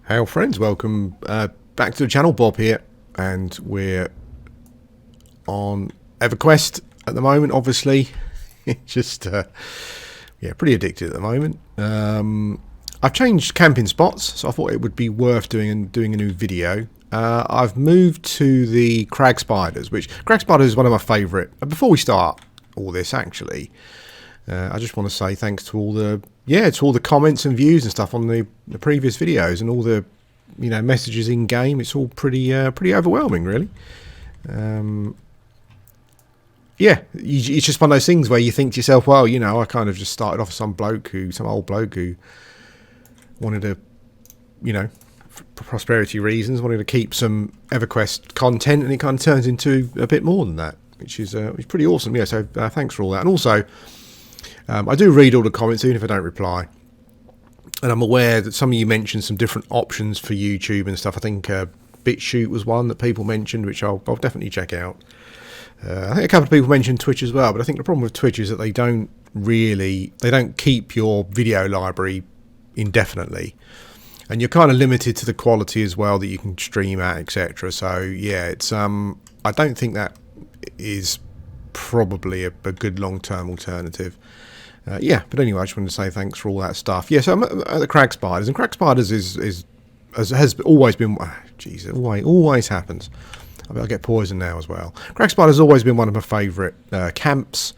Hey old friends, welcome back to the channel. Bob here, and we're on Everquest at the moment. Obviously, it's just yeah, pretty addicted at the moment. I've changed camping spots, so I thought it would be worth doing a new video. I've moved to the Crag spiders, which Crag spiders is one of my favourite. Before we start all this, actually, I just want to say thanks to all the comments and views and stuff on the previous videos, and all the messages in game. It's all pretty overwhelming, really. Yeah, it's just one of those things where you think to yourself, well, I kind of just started off some old bloke who wanted to, for prosperity reasons, wanted to keep some Everquest content, and it kind of turns into a bit more than that, which is pretty awesome. Yeah, so thanks for all that. And also, I do read all the comments, even if I don't reply. And I'm aware that some of you mentioned some different options for YouTube and stuff. I think BitChute was one that people mentioned, which I'll definitely check out. I think a couple of people mentioned Twitch as well, but I think the problem with Twitch is that they don't keep your video library indefinitely, and you're kind of limited to the quality as well that you can stream at, etc. So yeah, it's I don't think that is probably a good long-term alternative. Yeah, but anyway, I just wanted to say thanks for all that stuff. Yeah, so I'm at the Crag spiders, and Crag spiders has always been. Jeez, it always happens. I bet I'll get poisoned now as well. Crag spiders has always been one of my favourite camps.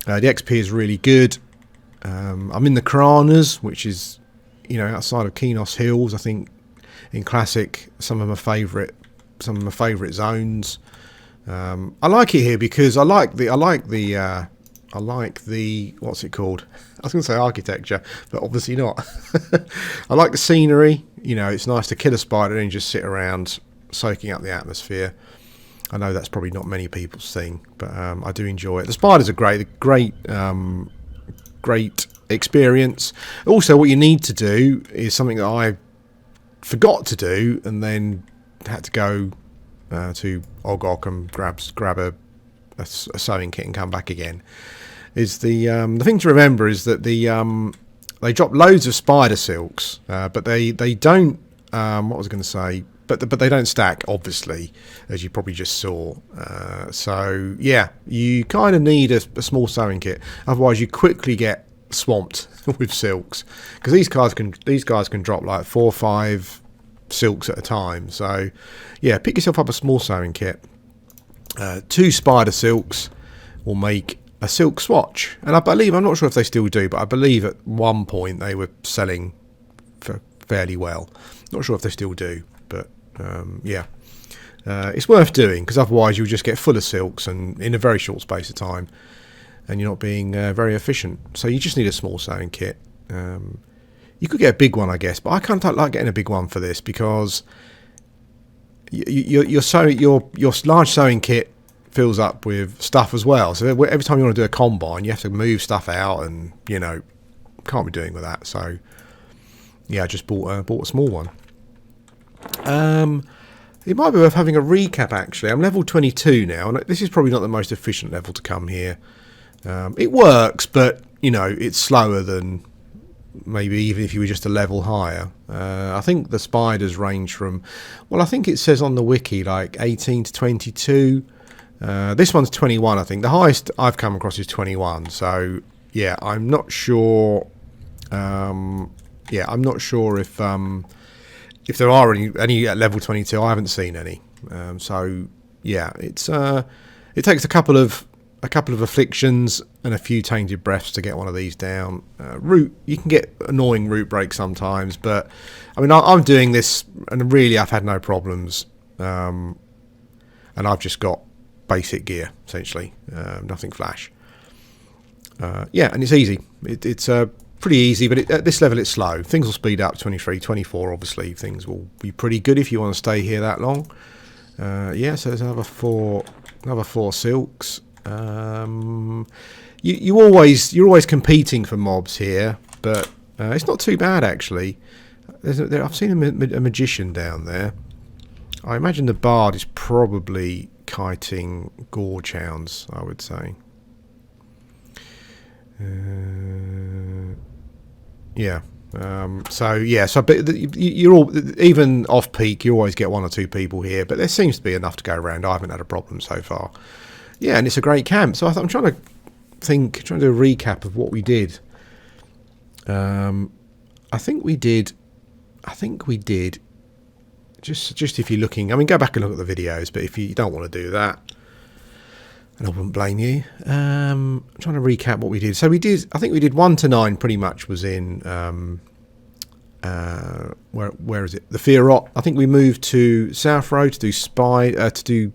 The XP is really good. I'm in the Karanas, which is outside of Kenos Hills. I think in Classic, some of my favourite zones. I like it here because I like the what's it called? I was going to say architecture, but obviously not. I like the scenery. It's nice to kill a spider and just sit around soaking up the atmosphere. I know that's probably not many people's thing, but I do enjoy it. The spiders are great experience. Also, what you need to do is something that I forgot to do, and then had to go to Ogok and grab a sewing kit and come back again. Is the thing to remember is that they drop loads of spider silks, but they don't. What was I going to say? But they don't stack, obviously, as you probably just saw. So yeah, you kind of need a small sewing kit, otherwise you quickly get swamped with silks, because these guys can drop like 4 or 5 silks at a time. So yeah, pick yourself up a small sewing kit. 2 spider silks will make a silk swatch, and I'm not sure if they still do, but I believe at one point they were selling for fairly well. Not sure if they still do, but yeah, it's worth doing, because otherwise you'll just get full of silks and in a very short space of time, and you're not being very efficient. So you just need a small sewing kit. You could get a big one, I guess, but I kind of like getting a big one for this, because your large sewing kit fills up with stuff as well. So every time you want to do a combine, you have to move stuff out, and can't be doing with that. So yeah, I just bought a small one. It might be worth having a recap, actually. I'm level 22 now, and this is probably not the most efficient level to come here. It works, but it's slower than maybe even if you were just a level higher. I think the spiders range from, well, I think it says on the wiki like 18 to 22. This one's 21, I think. The highest I've come across is 21. So yeah, I'm not sure. I'm not sure if there are any at level 22. I haven't seen any. So yeah, it takes a couple of afflictions and a few tainted breaths to get one of these down. You can get annoying root breaks sometimes, but I mean, I'm doing this, and really I've had no problems. And I've just got basic gear, essentially, nothing flash. Yeah, and it's easy. It's pretty easy, but at this level it's slow. Things will speed up. 23, 24, obviously things will be pretty good if you want to stay here that long. Yeah, so there's another four silks. You're always competing for mobs here, but it's not too bad, actually. I've seen a magician down there. I imagine the bard is probably kiting gorge hounds, I would say. Yeah, So yeah, so but you're all, even off peak, you always get 1 or 2 people here, but there seems to be enough to go around. I haven't had a problem so far. Yeah, and it's a great camp. So I'm trying to do a recap of what we did. I think we did just if you're looking, I mean, go back and look at the videos, but if you don't want to do that, and I wouldn't blame you. I'm trying to recap what we did. So I think we did 1 to 9 pretty much was in, where is it? The Fiorot. I think we moved to South Road to do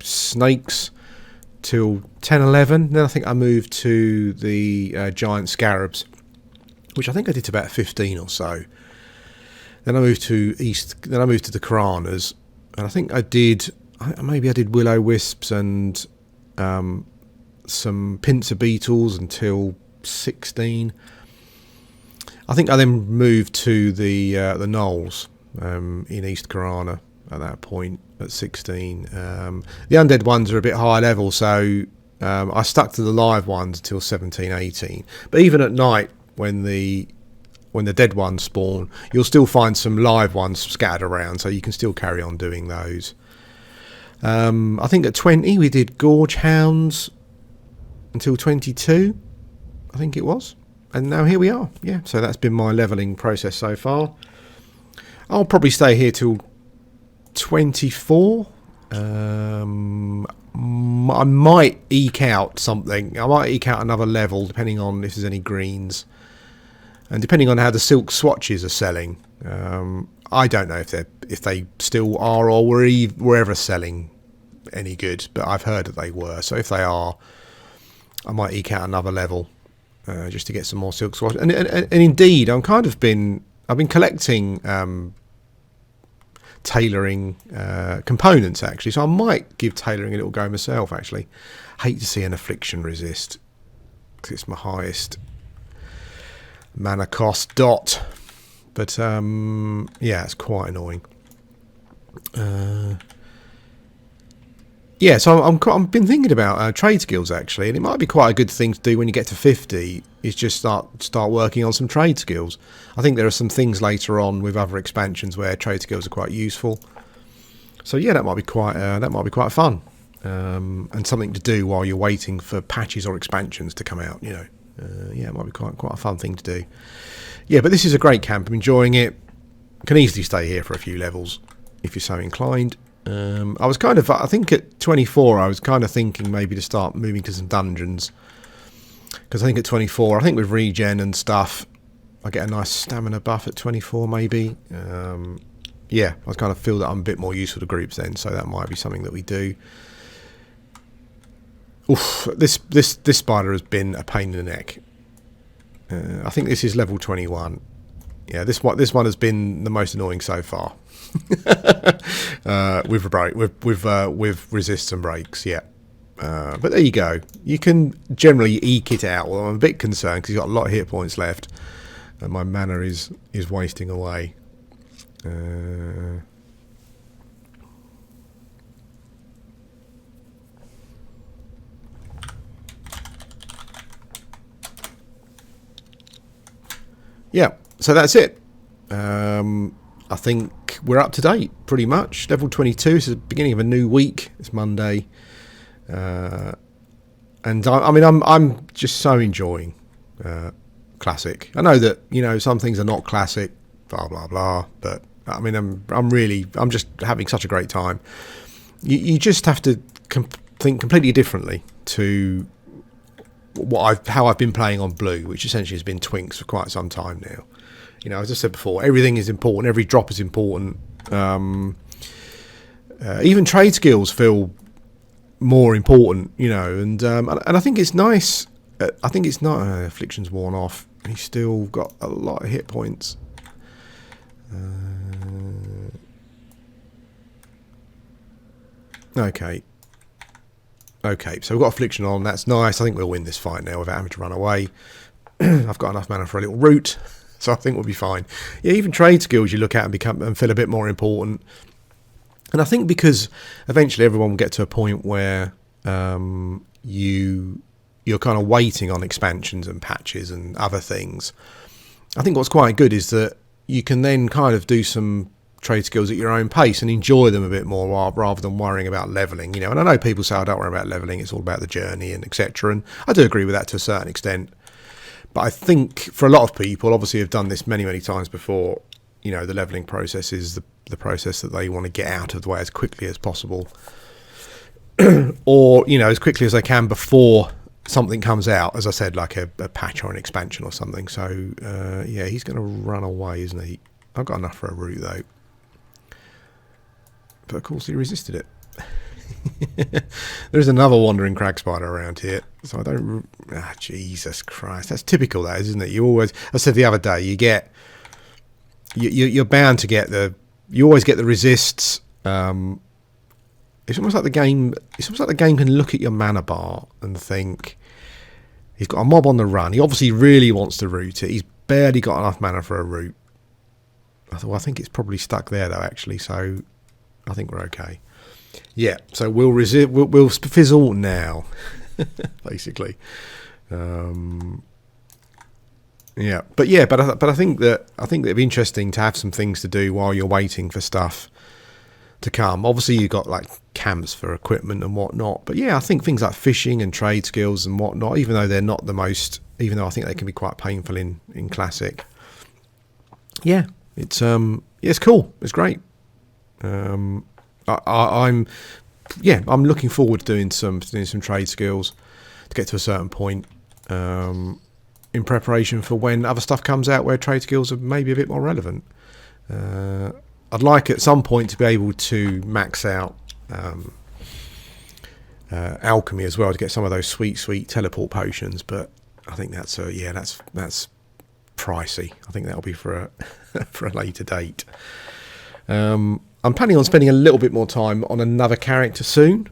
snakes till 10, 11. Then I think I moved to the giant scarabs, which I think I did to about 15 or so. Then I moved to the Piranhas, and I think I did willow wisps and some pincer beetles until 16. I think I then moved to the Knolls in East Piranha at that point at 16. The undead ones are a bit higher level, so I stuck to the live ones until 17, 18. But even at night, when the dead ones spawn, you'll still find some live ones scattered around, so you can still carry on doing those. I think at 20 we did Gorge Hounds until 22, I think it was. And now here we are. Yeah, so that's been my levelling process so far. I'll probably stay here till 24. I might eke out something. I might eke out another level, depending on if there's any greens. And depending on how the silk swatches are selling. I don't know if they still are or were ever selling any good, but I've heard that they were. So if they are, I might eke out another level just to get some more silk swatches. And indeed, I've been collecting tailoring components actually, so I might give tailoring a little go myself. Actually, hate to see an affliction resist because it's my highest mana cost dot. But yeah, it's quite annoying. Yeah, so I've been thinking about trade skills actually, and it might be quite a good thing to do when you get to 50. Is just start working on some trade skills. I think there are some things later on with other expansions where trade skills are quite useful. So yeah, that might be quite fun, and something to do while you're waiting for patches or expansions to come out. Yeah, it might be quite a fun thing to do. Yeah, but this is a great camp. I'm enjoying it. Can easily stay here for a few levels if you're so inclined. I think at 24 I was kind of thinking maybe to start moving to some dungeons, because I think at 24, I think with regen and stuff, I get a nice stamina buff at 24 maybe. Yeah, I kind of feel that I'm a bit more useful to groups then, so that might be something that we do. Oof, this spider has been a pain in the neck. I think this is level 21. Yeah, this one has been the most annoying so far. with resists and breaks, yeah. But there you go. You can generally eke it out. Well, I'm a bit concerned because he's got a lot of hit points left, and my mana is wasting away. Yeah, so that's it. I think we're up to date pretty much. Level 22 is the beginning of a new week. It's Monday, and I'm just so enjoying classic. I know that some things are not classic, blah blah blah, but I mean I'm just having such a great time. You just have to think completely differently to how I've been playing on blue, which essentially has been Twinks for quite some time now. As I said before, everything is important. Every drop is important. Even trade skills feel more important, and I think it's nice. I think it's not affliction's worn off. He's still got a lot of hit points. Okay, so we've got affliction on. That's nice. I think we'll win this fight now without having to run away. I've got enough mana for a little root. So I think we'll be fine. Yeah, even trade skills you look at and feel a bit more important. And I think because eventually everyone will get to a point where you're kind of waiting on expansions and patches and other things. I think what's quite good is that you can then kind of do some trade skills at your own pace and enjoy them a bit more rather than worrying about leveling, and I know people say, I don't worry about leveling, it's all about the journey and etc., and I do agree with that to a certain extent. But I think for a lot of people, obviously have done this many times before, the leveling process is the process that they want to get out of the way as quickly as possible or as quickly as they can before something comes out, as I said, like a patch or an expansion or something. So yeah, he's going to run away, isn't he? I've got enough for a route though. But of course he resisted it. There's another wandering crag spider around here, so I don't. Jesus Christ, that's typical, that isn't it? You always, I said the other day, you're bound to get you always get the resists. It's almost like the game. It's almost like the game can look at your mana bar and think, he's got a mob on the run. He obviously really wants to root it. He's barely got enough mana for a root. I think it's probably stuck there though, actually. So I think we're okay. Yeah, so we'll fizzle now, basically. Yeah, but I think that it'd be interesting to have some things to do while you're waiting for stuff to come. Obviously, you've got like camps for equipment and whatnot. But yeah, I think things like fishing and trade skills and whatnot, even though they're not the most, even though I think they can be quite painful in Classic. Yeah, it's cool. It's great. I'm looking forward to doing some trade skills to get to a certain point in preparation for when other stuff comes out where trade skills are maybe a bit more relevant. I'd like at some point to be able to max out alchemy as well to get some of those sweet teleport potions, but I think that's pricey. I think that'll be for a later date. I'm planning on spending a little bit more time on another character soon.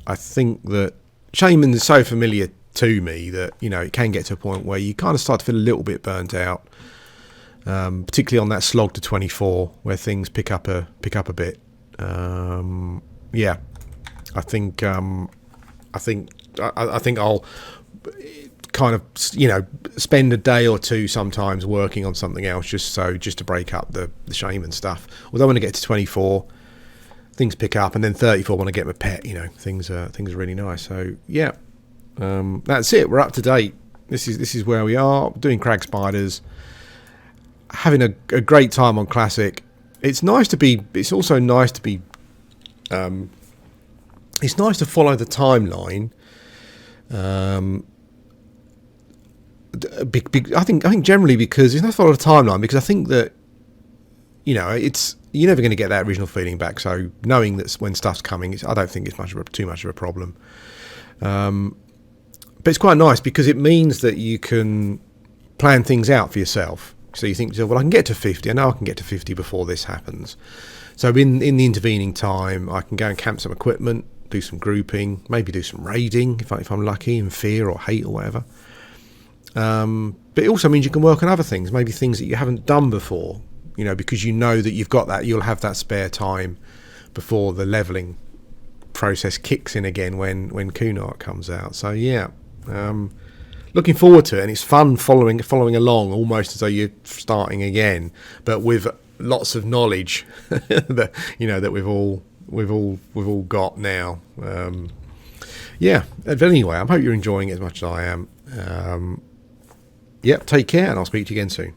I think that Shaman is so familiar to me that it can get to a point where you kind of start to feel a little bit burnt out, particularly on that slog to 24 where things pick up a bit. Yeah, I think I'll kind of spend a day or two sometimes working on something else just to break up the shaman stuff. Although when I get to 24, things pick up, and then 34 when I get my pet, things are really nice. So yeah, that's it. We're up to date. This is where we are doing crag spiders, having a great time on Classic. It's nice to be. It's also nice to be. It's nice to follow the timeline. I think generally because it's not follow the timeline, because I think that it's, you're never going to get that original feeling back. So knowing that when stuff's coming, I don't think it's too much of a problem. But it's quite nice because it means that you can plan things out for yourself. So you think, well, I can get to 50. I know I can get to 50 before this happens. So in the intervening time, I can go and camp some equipment, do some grouping, maybe do some raiding if I'm lucky, in fear or hate or whatever. But it also means you can work on other things, maybe things that you haven't done before, because that you've got that, you'll have that spare time before the leveling process kicks in again when Kunark comes out. So yeah, looking forward to it, and it's fun following along, almost as though you're starting again, but with lots of knowledge that that we've all got now. Yeah, but anyway, I hope you're enjoying it as much as I am. Yep, take care, and I'll speak to you again soon.